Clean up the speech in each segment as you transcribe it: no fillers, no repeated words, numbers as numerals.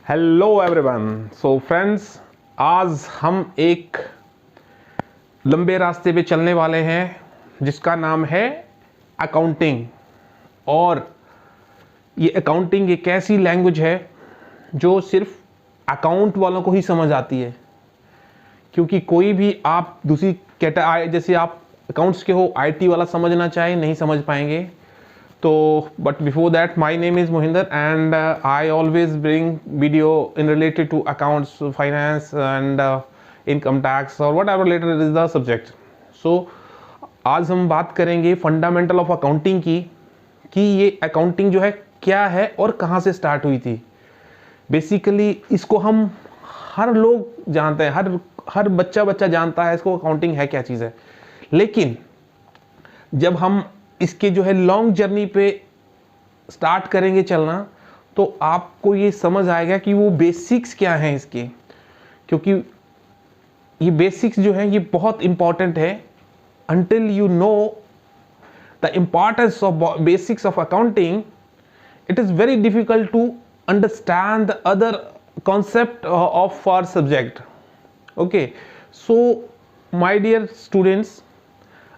Hello everyone. So friends, आज हम एक लंबे रास्ते पे चलने वाले हैं जिसका नाम है अकाउंटिंग। और ये अकाउंटिंग एक ऐसी लैंग्वेज है जो सिर्फ अकाउंट वालों को ही समझ आती है, क्योंकि कोई भी आप दूसरी जैसे आप अकाउंट्स के हो, आईटी वाला समझना चाहे नहीं समझ पाएंगे। तो but before that, my name is Mohinder and I always bring video in related to accounts, finance and income tax or whatever related is the subject. So आज हम बात करेंगे फंडामेंटल ऑफ अकाउंटिंग की, कि ये अकाउंटिंग जो है क्या है और कहाँ से स्टार्ट हुई थी। बेसिकली इसको हम हर लोग जानते हैं, हर बच्चा जानता है इसको, अकाउंटिंग है क्या चीज़ है। लेकिन जब हम इसके जो है लॉन्ग जर्नी पे स्टार्ट करेंगे चलना, तो आपको ये समझ आएगा कि वो बेसिक्स क्या हैं इसके, क्योंकि ये बेसिक्स जो है ये बहुत इंपॉर्टेंट है। Until you know the importance of basics of accounting, it is very difficult to understand the other concept of our subject. Okay, so my dear students,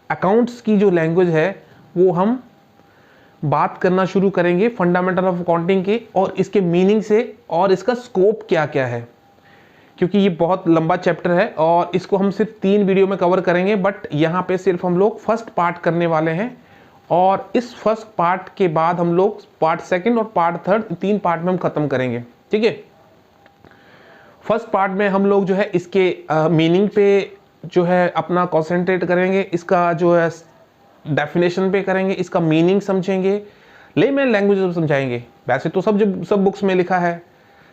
accounts की जो लैंग्वेज है वो हम बात करना शुरू करेंगे फंडामेंटल ऑफ अकाउंटिंग के, और इसके मीनिंग से, और इसका स्कोप क्या क्या है, क्योंकि ये बहुत लंबा चैप्टर है और इसको हम सिर्फ 3 वीडियो में कवर करेंगे। बट यहाँ पे सिर्फ हम लोग फर्स्ट पार्ट करने वाले हैं, और इस फर्स्ट पार्ट के बाद हम लोग पार्ट सेकंड और पार्ट थर्ड 3 पार्ट में हम खत्म करेंगे। ठीक है, फर्स्ट पार्ट में हम लोग जो है इसके मीनिंग पे जो है अपना कॉन्सेंट्रेट करेंगे, इसका जो है डेफिनेशन पे करेंगे, इसका मीनिंग समझेंगे, लेमैन लैंग्वेज में समझाएंगे। वैसे तो सब बुक्स में लिखा है,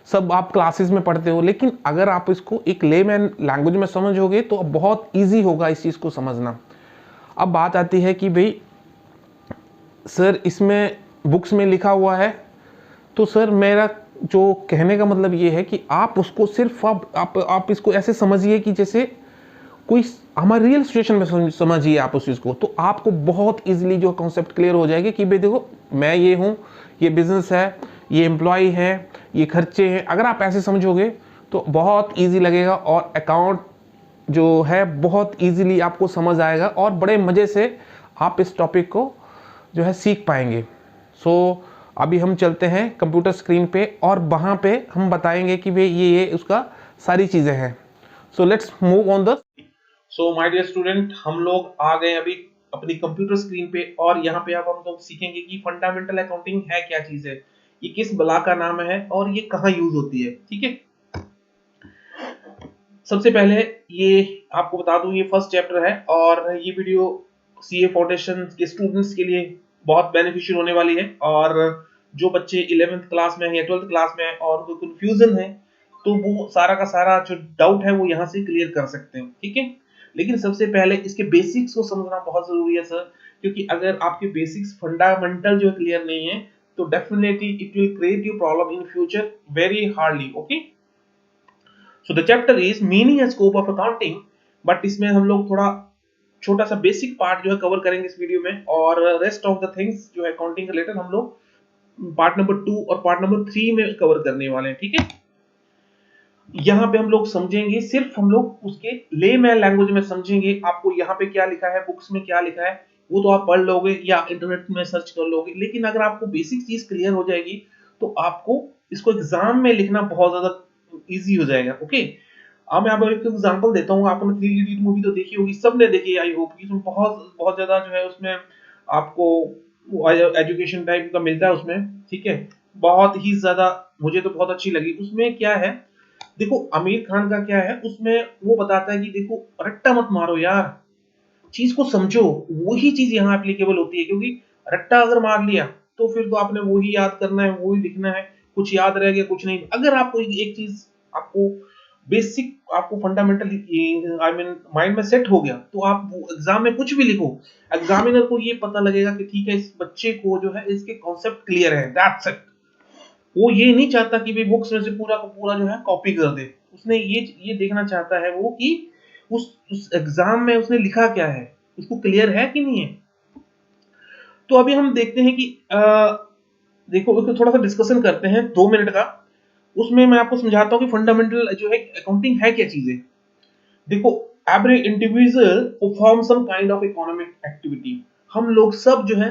सब आप क्लासेस में पढ़ते हो, लेकिन अगर आप इसको एक लेमैन लैंग्वेज में समझोगे तो बहुत इजी होगा इस चीज़ को समझना। अब बात आती है कि भाई सर इसमें बुक्स में लिखा हुआ है, तो सर मेरा जो कहने का मतलब ये है कि आप उसको सिर्फ आप इसको ऐसे समझिए कि जैसे कोई हमारे रियल सिचुएशन में समझिए आप उस चीज़ को, तो आपको बहुत इजीली जो कॉन्सेप्ट क्लियर हो जाएगा कि भाई देखो मैं ये हूँ, ये बिजनेस है, ये एम्प्लॉय है, ये खर्चे हैं। अगर आप ऐसे समझोगे तो बहुत इजी लगेगा, और अकाउंट जो है बहुत इजीली आपको समझ आएगा, और बड़े मज़े से आप इस टॉपिक को जो है सीख पाएंगे। सो अभी हम चलते हैं कंप्यूटर स्क्रीन पे, और वहाँ पे हम बताएंगे कि भाई ये उसका सारी चीज़ें हैं। So let's move on the. So my dear student, हम लोग आ गए अभी अपनी कंप्यूटर स्क्रीन पे, और यहाँ पे अब हम लोग सीखेंगे कि फंडामेंटल अकाउंटिंग है क्या चीज है, ये किस बला का नाम है और ये कहाँ यूज होती है। ठीक है, सबसे पहले ये आपको बता दूं ये फर्स्ट चैप्टर है, और ये वीडियो सीए फाउंडेशन के स्टूडेंट्स के लिए बहुत बेनिफिशियल होने वाली है। और जो बच्चे 11th क्लास में है या 12th क्लास में है और उनको कंफ्यूजन है, तो वो सारा का सारा जो डाउट है वो यहाँ से क्लियर कर सकते हैं। ठीक है, लेकिन सबसे पहले इसके बेसिक्स को समझना बहुत जरूरी है सर, क्योंकि अगर आपके बेसिक्स फंडामेंटल जो क्लियर नहीं है तो definitely it will create you problem in future very hardly. Okay, so the chapter is meaning and scope of accounting. But इसमें हम लोग थोड़ा छोटा सा बेसिक पार्ट जो है कवर करेंगे इस वीडियो में, और रेस्ट ऑफ द थिंग्स जो है अकाउंटिंग रिलेटेड हम लोग पार्ट नंबर 2 और पार्ट नंबर 3 में कवर करने वाले हैं। ठीक है, यहाँ पे हम लोग समझेंगे, सिर्फ हम लोग उसके लेमैन लैंग्वेज में समझेंगे। आपको यहाँ पे क्या लिखा है, बुक्स में क्या लिखा है, वो तो आप पढ़ लोगे या इंटरनेट में सर्च कर लोगे, लेकिन अगर आपको बेसिक चीज क्लियर हो जाएगी तो आपको इसको एग्जाम में लिखना बहुत ज्यादा इजी हो जाएगा। ओके, अब मैं आपको एक एग्जांपल देता हूँ। आपने 3 इडियट मूवी तो देखी होगी, सबने देखी, आई होप। इसमें बहुत बहुत ज्यादा जो है उसमें आपको एजुकेशन टाइप का मिलता है उसमें। ठीक है, बहुत ही ज्यादा मुझे तो बहुत अच्छी लगी। उसमें क्या है, देखो आमिर खान का क्या है उसमें, वो बताता है कि देखो रट्टा मत मारो यार, चीज को समझो। वही चीज यहाँ एप्लीकेबल होती है, क्योंकि रट्टा अगर मार लिया तो फिर तो आपने वही याद करना है, वही लिखना है, कुछ याद रह गया कुछ नहीं। अगर आपको एक चीज आपको बेसिक, आपको फंडामेंटल आई मीन माइंड में सेट हो गया, तो आप एग्जाम में कुछ भी लिखो, एग्जामिनर को ये पता लगेगा कि ठीक है इस बच्चे को जो है इसके कॉन्सेप्ट क्लियर है, दैट्स इट। वो ये नहीं चाहता कि भाई बुक्स में से पूरा का पूरा जो है कॉपी कर दे। उसने ये देखना चाहता है वो कि उस एग्जाम में उसने लिखा क्या है, उसको क्लियर है कि नहीं है। तो अभी हम देखते हैं कि देखो थोड़ा सा डिस्कशन करते हैं 2 मिनट का। उसमें मैं आपको समझाता हूँ कि फंडामेंटल जो है अकाउंटिंग है क्या चीजें। देखो, every individual perform some kind of economic activity. हम लोग सब जो है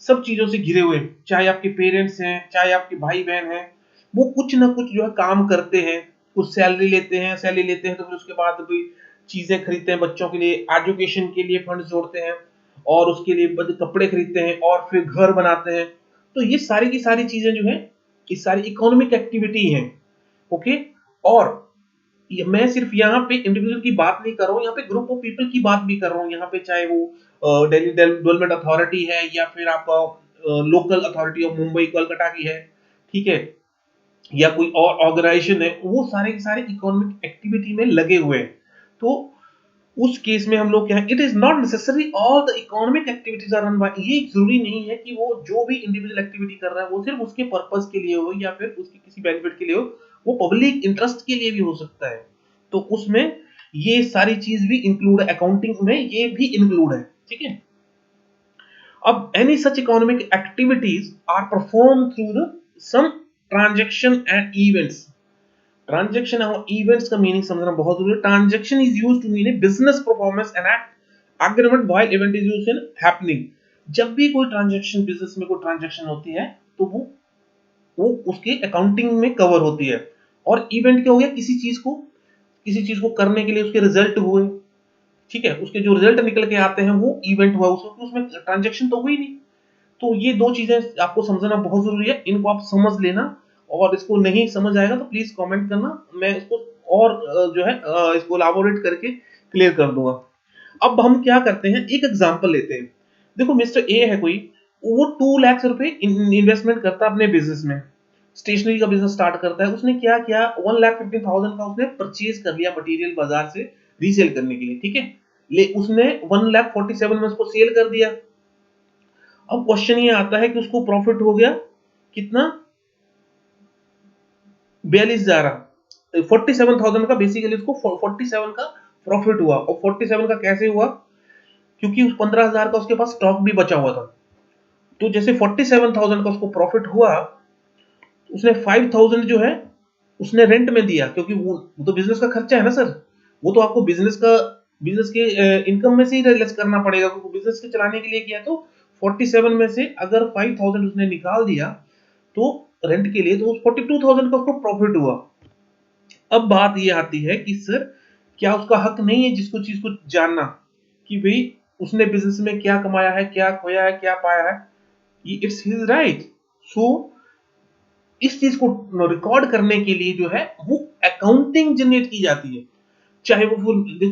सब चीजों से घिरे हुए हैं, चाहे आपके पेरेंट्स हैं, चाहे आपके भाई बहन हैं, वो कुछ ना कुछ जो है काम करते हैं, कुछ सैलरी लेते हैं, सैलरी लेते हैं तो फिर उसके बाद भी चीजें खरीदते हैं, बच्चों के लिए एजुकेशन के लिए फंड जोड़ते हैं, और उसके लिए कपड़े खरीदते हैं, और फिर घर बनाते हैं। तो ये सारी की सारी चीजें जो है ये सारी इकोनॉमिक एक्टिविटी है। ओके। और मैं सिर्फ यहाँ पे इंडिविजुअल की बात नहीं कर रहा हूँ, यहाँ पे ग्रुप ऑफ पीपल की बात भी कर रहा हूँ। यहाँ पे चाहे वो दिल्ली डेवलपमेंट अथॉरिटी है, या फिर आपका local authority of Mumbai Kolkata की है, ठीक है, या कोई और ऑर्गेनाइजेशन है, वो सारे के सारे इकोनॉमिक एक्टिविटी में लगे हुए हैं। तो उस केस में हम लोग क्या है, it is not necessary all the economic activities are run by, ये जरूरी नहीं है कि वो जो भी इंडिविजुअल एक्टिविटी कर रहा है वो सिर्फ उसके पर्पस के लिए हो या फिर उसके किसी बेनिफिट के लिए हो, वो पब्लिक इंटरेस्ट के लिए भी हो सकता है। तो उसमें ये सारी चीज भी इंक्लूड है, अकाउंटिंग में ये भी इंक्लूड है, ठीक है। अब any such economic activities are perform through the some transaction and events. Transaction और इवेंट्स का मीनिंग समझना बहुत जरूरी है। Transaction is used to mean a business performance and act agreement while event is used in happening. जब भी कोई transaction business में कोई ट्रांजैक्शन होती है तो वो उसके अकाउंटिंग में कवर होती है। और इवेंट क्या हो गया, किसी चीज को करने के लिए उसके रिजल्ट हुए, ठीक है, उसके जो रिजल्ट निकल के आते हैं वो इवेंट हुआ, उसमें ट्रांजैक्शन तो हुई नहीं। तो ये दो चीजें आपको समझना बहुत जरूरी है, इनको आप समझ लेना। और इसको नहीं समझ आएगा तो प्लीज कमेंट करना, मैं इसको और जो है इसको एलाबोरेट करके क्लियर कर दूंगा। अब हम क्या करते हैं, एक एग्जांपल लेते हैं। देखो, मिस्टर ए है कोई, वो 2 लाख रुपए इन्वेस्टमेंट करता है अपने बिजनेस में, स्टेशनरी का बिजनेस स्टार्ट करता है। उसने क्या किया, 1,50,000 का उसने परचेज कर लिया मटेरियल बाजार से रीसेल करने के लिए, ठीक है। ले उसने 1,47,000 में उसको सेल कर दिया। अब क्वेश्चन ये आता है कि उसको प्रॉफिट हो गया कितना, 42,000, 47,000 का बेसिकली उसको 47 का प्रॉफिट हुआ। और 47 का कैसे हुआ, क्योंकि उस 15,000 का उसके पास स्टॉक भी बचा हुआ था। तो जैसे 47,000 का उसको प्रॉफिट हुआ, उसने 5,000 जो है उसने रेंट में दिया, क्योंकि वो तो बिजनेस का खर्चा है ना सर, वो तो आपको बिजनेस के इनकम में से ही रियलाइज करना पड़ेगा, क्योंकि बिजनेस के चलाने के लिए किया। तो 47 में से अगर 5,000 उसने निकाल दिया तो रेंट के लिए, तो 42,000 का उसको प्रॉफिट हुआ। अब बात ये आती है कि सर क्या उसका हक नहीं है जिसको चीज को जानना कि भाई उसने बिजनेस में क्या कमाया है, क्या खोया है, क्या पाया है, ये इट्स हिज राइट। सो इस चीज को रिकॉर्ड करने के लिए जो है वो अकाउंटिंग जनरेट की जाती है। चाहे वो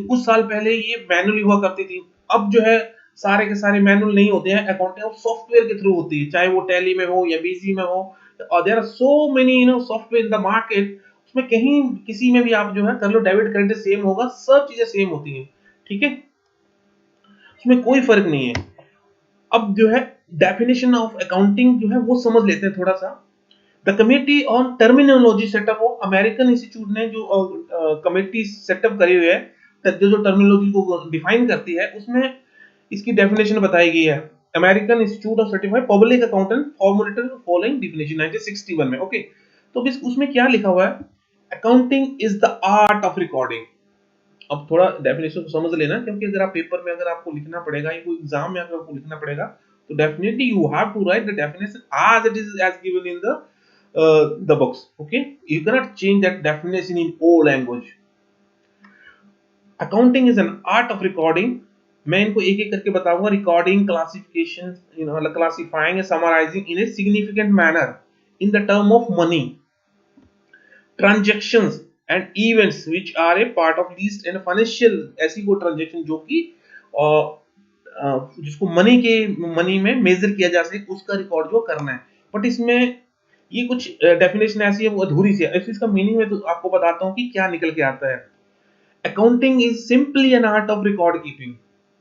कुछ साल पहले ये मैनुअली हुआ करती थी, अब जो है सारे के सारे मैनुअल नहीं होते हैं, अकाउंटिंग अब सॉफ्टवेयर के थ्रू होती है, चाहे वो टैली में हो या बीसी में हो। और there are so many software in the market, उसमें कहीं किसी में भी आप जो है कर लो, डेबिट क्रेडिट सेम होगा, सब चीजें सेम होती हैं, ठीक है, उसमें कोई फर्क नहीं है। अब जो है डेफिनेशन ऑफ अकाउंटिंग जो है वो समझ लेते हैं थोड़ा सा। The committee on terminology setup of American institute ने जो कमेटी सेटअप करी हुई है, जो टर्मिनोलॉजी को डिफाइन करती है, उसमें इसकी डेफिनेशन बताई गई है। American Institute of Certified Public accountant formulated following definition 1961 में। ओके, तो उसमें क्या लिखा हुआ है, accounting is the art of recording. अब थोड़ा डेफिनेशन को समझ लेना, क्योंकि अगर आप पेपर में अगर आपको लिखना पड़ेगा, या कोई एग्जाम में अगर आपको लिखना पड़ेगा, तो definitely you have to write the definition as it is as given in the books. Okay, you cannot change that definition in all language. Accounting is an art of recording. मैं इनको एक एक करके बताऊंगा। Recording, classification, classifying, summarising in a significant manner in the term of money, transactions and events which are a part of least and financial. ऐसी वो transaction जो कि जिसको मनी में मेजर किया जा सके, उसका रिकॉर्ड जो करना है। बट इसमें ये कुछ डेफिनेशन ऐसी है वो अधूरी सी है। इसका मीनिंग में तो आपको बताता हूँ कि क्या निकल के आता है। Accounting is simply an art of record keeping.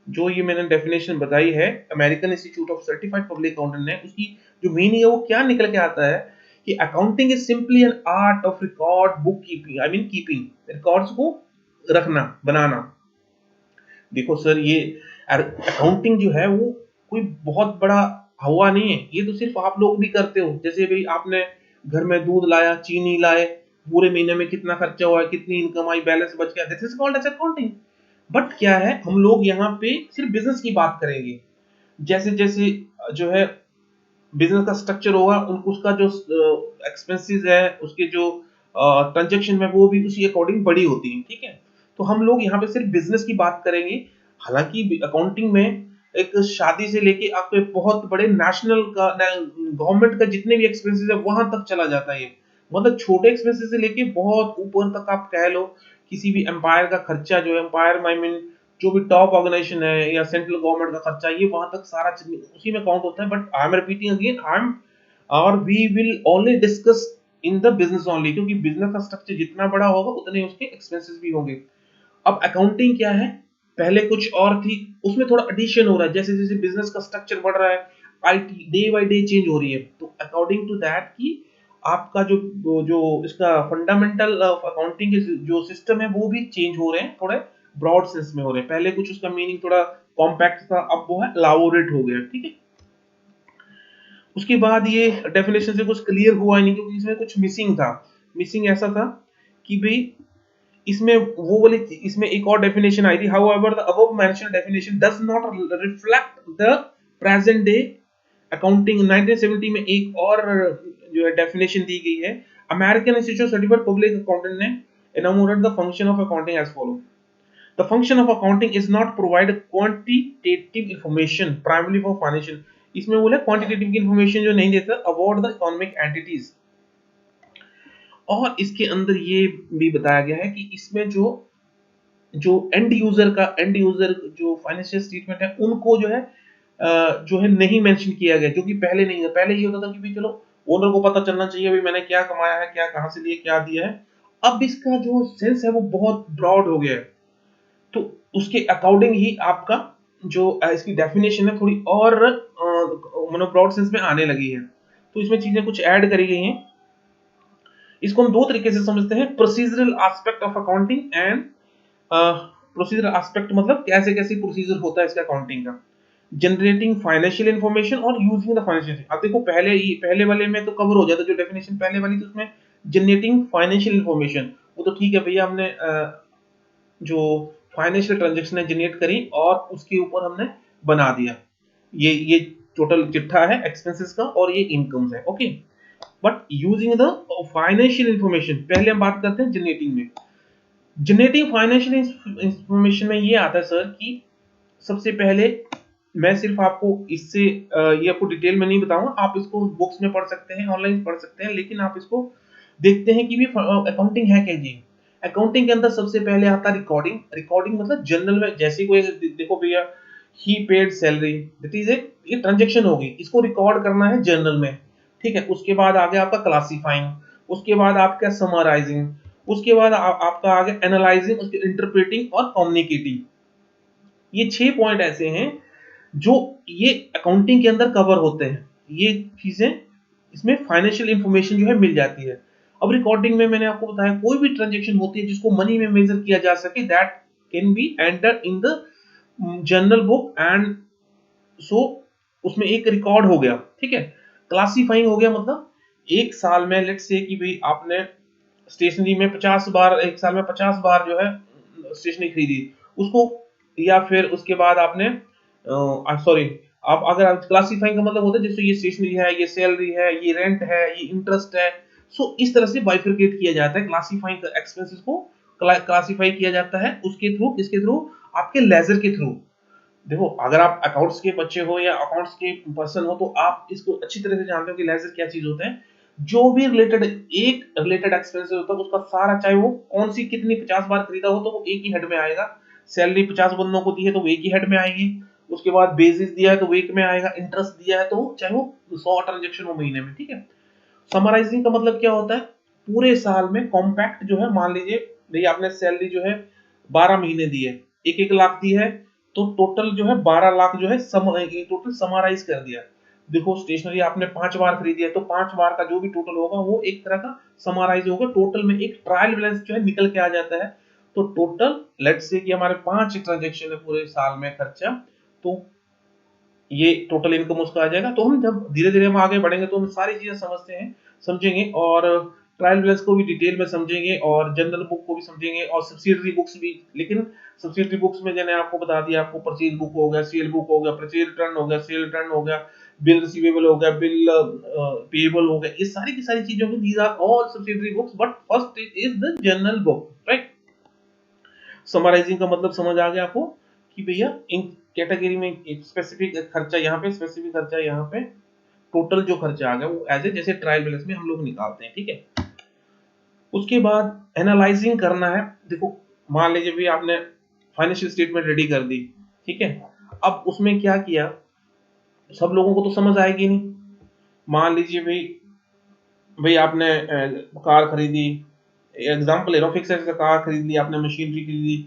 जो ये मैंने डेफिनेशन बताई है American Institute of Certified Public Accountant ने, उसकी जो मीनिंग है वो क्या निकल के आता है कि accounting is simply an art of record book keeping, I mean keeping, records को रखना, बनाना। देखो सर, ये अकाउंटिंग जो है वो कोई बहुत बड़ा हुआ नहीं है, ये तो सिर्फ आप लोग भी करते हो। जैसे भाई आपने घर में दूध लाया, चीनी लाए, पूरे महीने में कितना खर्चा हुआ है, कितनी इनकम आई, बैलेंस बच गया, this is called as accounting. But क्या है, हम लोग यहाँ पे सिर्फ बिजनेस की बात करेंगे। जैसे जैसे जो है बिजनेस का स्ट्रक्चर होगा, उसका जो एक्सपेंसेस है, उसके जो ट्रांजेक्शन है, वो भी उसी अकॉर्डिंग बड़ी होती है, ठीक है। तो हम लोग यहाँ पे सिर्फ बिजनेस की बात करेंगे। हालांकि अकाउंटिंग में एक शादी से लेके आपके बहुत बड़े नेशनल का गवर्नमेंट का जितने भी एक्सपेंसेस है वहां तक चला जाता है। मतलब छोटे एक्सपेंसेस से लेके बहुत ऊपर तक आप कह लो, किसी भी एम्पायर का खर्चा जो है, एम्पायर आई मीन जो भी टॉप ऑर्गेनाइजेशन है या सेंट्रल गवर्नमेंट का खर्चा, ये वहां तक सारा उसी में काउंट होता है। But I am repeating again, I am और we will only discuss in the business only, क्योंकि बिजनेस का स्ट्रक्चर जितना बड़ा होगा उतने उसके एक्सपेंसेस भी होंगे। अब अकाउंटिंग क्या है, पहले कुछ और थी, उसमें थोड़ा एडिशन हो रहा है, जैसे जैसे बिजनेस का स्ट्रक्चर बढ़ रहा है, IT day by day change हो रही है। तो अकॉर्डिंग टू दैट कि आपका जो जो इसका फंडामेंटल अकाउंटिंग के जो सिस्टम है वो भी चेंज हो रहे हैं, थोड़े ब्रॉड सेंस में हो रहे हैं। पहले कुछ उसका मीनिंग थोड़ा कॉम्पैक्ट था, अब वो है एलाबोरेट हो गया, ठीक है। उसके बाद ये डेफिनेशन से कुछ क्लियर हुआ ही नहीं, क्योंकि इसमें कुछ मिसिंग था। मिसिंग ऐसा था कि भाई इसमें वो वाली, इसमें एक और डेफिनेशन आई थी, however the above mentioned definition does not reflect the present day accounting. 1970 में एक और जो है डेफिनेशन दी गई है, American Institute of Certified Public Accountant ने enumerated the function of accounting as follow: the function of accounting is not provide quantitative information primary for financial. इसमें बोला क्वांटिटेटिव की इंफॉर्मेशन जो नहीं देता अबाउट द इकोनॉमिक एंटिटीज। और इसके अंदर ये भी बताया गया है कि इसमें जो जो एंड यूजर जो फाइनेंशियल स्टेटमेंट है उनको जो है नहीं मेंशन किया गया, जो कि पहले नहीं है। पहले ये होता था कि भाई चलो ओनर को पता चलना चाहिए भाई मैंने क्या कमाया है, क्या कहां से लिए, क्या दिया है। अब इसका जो सेंस है वो बहुत ब्रॉड हो गया है, तो उसके अकॉर्डिंग ही आपका जो इसकी डेफिनेशन है थोड़ी और मतलब ब्रॉड सेंस में आने लगी है। तो इसमें चीजें कुछ ऐड करी गई हैं। इसको हम दो तरीके से समझते हैं, procedural aspect of accounting and procedural aspect मतलब कैसे कैसे प्रोसीजर होता है इसका अकाउंटिंग का, जनरेटिंग फाइनेंशियल इंफॉर्मेशन और यूजिंग द फाइनेंशियल। अब देखो पहले वाले में तो कवर हो जाता जो डेफिनेशन पहले वाली थी, उसमें जनरेटिंग फाइनेंशियल इंफॉर्मेशन, वो तो ठीक है भैया, हमने जो फाइनेंशियल ट्रांजैक्शन जनरेट करी और उसके ऊपर हमने बना दिया, ये टोटल चिट्ठा है एक्सपेंसेस का और ये इनकम्स है, okay. But using the financial information, पहले हम बात करते हैं जनरेटिंग में। जनरेटिंग फाइनेंशियल इंफॉर्मेशन में ये आता है सर कि सबसे पहले मैं सिर्फ आपको इससे ये आपको डिटेल में नहीं बताऊंगा, आप इसको बुक्स में पढ़ सकते हैं, ऑनलाइन पढ़ सकते हैं, लेकिन आप इसको देखते हैं कि भी अकाउंटिंग है क्या जी। अकाउंटिंग के अंदर सबसे पहले आता है रिकॉर्डिंग। रिकॉर्डिंग मतलब जनरल में जैसे कोई देखो भैया ही पेड सैलरी, दैट इज ये ट्रांजैक्शन होगी, इसको रिकॉर्ड करना है जर्नल में, ठीक है। उसके बाद आगे आपका क्लासिफाइंग, उसके बाद आपका समराइजिंग, उसके बाद आपका आगे एनालाइजिंग, उसके इंटरप्रेटिंग और कम्युनिकेटिंग। ये 6 पॉइंट ऐसे हैं जो ये अकाउंटिंग के अंदर कवर होते हैं। ये चीजें इसमें फाइनेंशियल इंफॉर्मेशन जो है मिल जाती है। अब रिकॉर्डिंग में मैंने आपको बताया कोई भी ट्रांजैक्शन होती है जिसको मनी में मेजर किया जा सके, that can be enter in the journal book and so उसमें एक रिकॉर्ड हो गया, ठीक है। क्लासिफाइंग हो गया मतलब एक साल में लेट्स से कि भाई आपने स्टेशनरी में 50 बार, एक साल में 50 बार जो है स्टेशनरी खरीदी उसको, या फिर उसके बाद आपने सॉरी, आप अगर आप क्लासिफाइंग का मतलब होता है जैसे ये स्टेशनरी है, ये सैलरी है, ये रेंट है, ये इंटरेस्ट है। सो इस तरह से बाइफरकेट किया जाता है, क्लासिफाइंग एक्सपेंसेस को क्लासिफाई किया जाता है उसके थ्रू, किसके थ्रू, आपके लेजर के थ्रू। देखो अगर आप अकाउंट्स के बच्चे हो या अकाउंट्स के पर्सन हो तो आप इसको अच्छी तरह से जानते हो कि लेजर क्या चीज होता है। जो भी रिलेटेड एक्सपेंसेस होता है उसका सारा, चाहे वो कौन सी कितनी 50 बार खरीदा हो तो वो एक ही हेड में आएगा। सैलरी 50 बंदों को दी है तो वो एक ही हेड में आएगी। उसके बाद बेसिस दिया है तो वो एक में आएगा, इंटरेस्ट दिया है तो चाहे वो 100 ट्रांजेक्शन हो महीने में, ठीक है। समराइजिंग का मतलब क्या होता है, पूरे साल में कॉम्पैक्ट जो है, मान लीजिए भैया आपने सैलरी जो है 12 महीने दी है, 1-1 लाख दी है, तो टोटल जो है 12 लाख जो है टोटल समराइज कर दिया। देखो स्टेशनरी आपने 5 बार खरीदी है तो 5 बार का जो भी टोटल होगा वो एक तरह का समराइज होगा, टोटल में एक ट्रायल बैलेंस जो है निकल के आ जाता है। तो टोटल लेट्स से कि हमारे 5 ट्रांजैक्शन है पूरे साल में खर्चा, तो ये टोटल इनकम उसका आ जाएगा। तो हम जब धीरे धीरे हम आगे बढ़ेंगे तो हम सारी चीजें समझते हैं, समझेंगे और ट्रायल बैलेंस को भी डिटेल में समझेंगे और जनरल बुक को भी समझेंगे और सब्सिडरी बुक्स भी। लेकिन सब्सिडरी बुक्स में मैंने आपको बता दिया, आपको परचेज बुक हो गया, सेल बुक हो गया, परचेज रिटर्न हो गया, सेल रिटर्न हो गया, बिल रिसीवेबल हो गया, बिल पेएबल हो गया, ये सारी की सारी चीजें होंगी। These are all subsidiary books, but first is the journal book, right. Summarising का मतलब समझ आ गया आपको कि भैया इन कैटेगरी में एक स्पेसिफिक खर्चा यहाँ पे, स्पेसिफिक खर्चा यहाँ पे, टोटल जो खर्चा आ गया वो एज ए जैसे ट्रायल बैलेंस में हम लोग निकालते हैं, ठीक है। उसके बाद एनालाइजिंग करना है। देखो मान लीजिए भी आपने फाइनेंशियल स्टेटमेंट रेडी कर दी, ठीक है। अब उसमें क्या किया, सब लोगों को तो समझ आएगी नहीं। मान लीजिए भाई भाई आपने कार खरीदी, एग्जाम्पल ले रहा हूँ, फिक्स का कार खरीद ली आपने, मशीनरी खरीदी,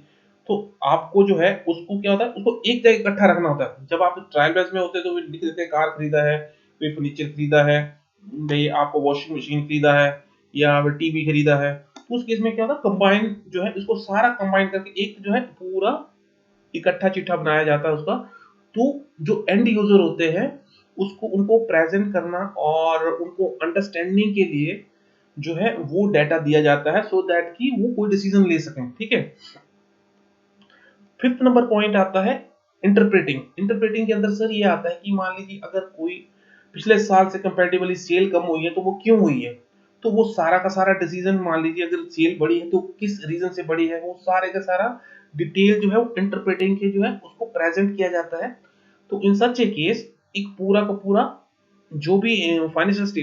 तो आपको जो है उसको क्या होता है, उसको एक जगह इकट्ठा रखना होता है। जब आप ट्रायल बैलेंस में होते हैं तो लिख देते हैं कार खरीदा है, कोई फर्नीचर खरीदा है, भाई आपको वॉशिंग मशीन खरीदा है या टीवी खरीदा है। तो उस केस में क्या होता है, कंबाइन जो है इसको सारा कंबाइन करके एक जो है पूरा इकट्ठा चिट्ठा बनाया जाता है उसका। तो जो एंड यूजर होते हैं उसको उनको प्रेजेंट करना और उनको अंडरस्टैंडिंग के लिए जो है वो डाटा दिया जाता है, सो दैट कि वो कोई डिसीजन ले सकें, ठीक है। फिफ्थ नंबर पॉइंट आता है इंटरप्रेटिंग। इंटरप्रेटिंग के अंदर सर ये आता है कि मान लीजिए अगर कोई पिछले साल से कंपैरेटिवली सेल कम हुई है तो वो क्यों हुई है, तो वो सारा का सारा डिसीजन, मान लीजिए अगर सेल बढ़ी है तो किस रीजन से बढ़ी है, वो सारे का सारा डिटेल जो है वो इंटरप्रेटिंग के जो है उसको प्रेजेंट किया जाता है। तो इन सच ए केस एक पूरा का पूरा जो भी फाइनेंशियल स्टेटमेंट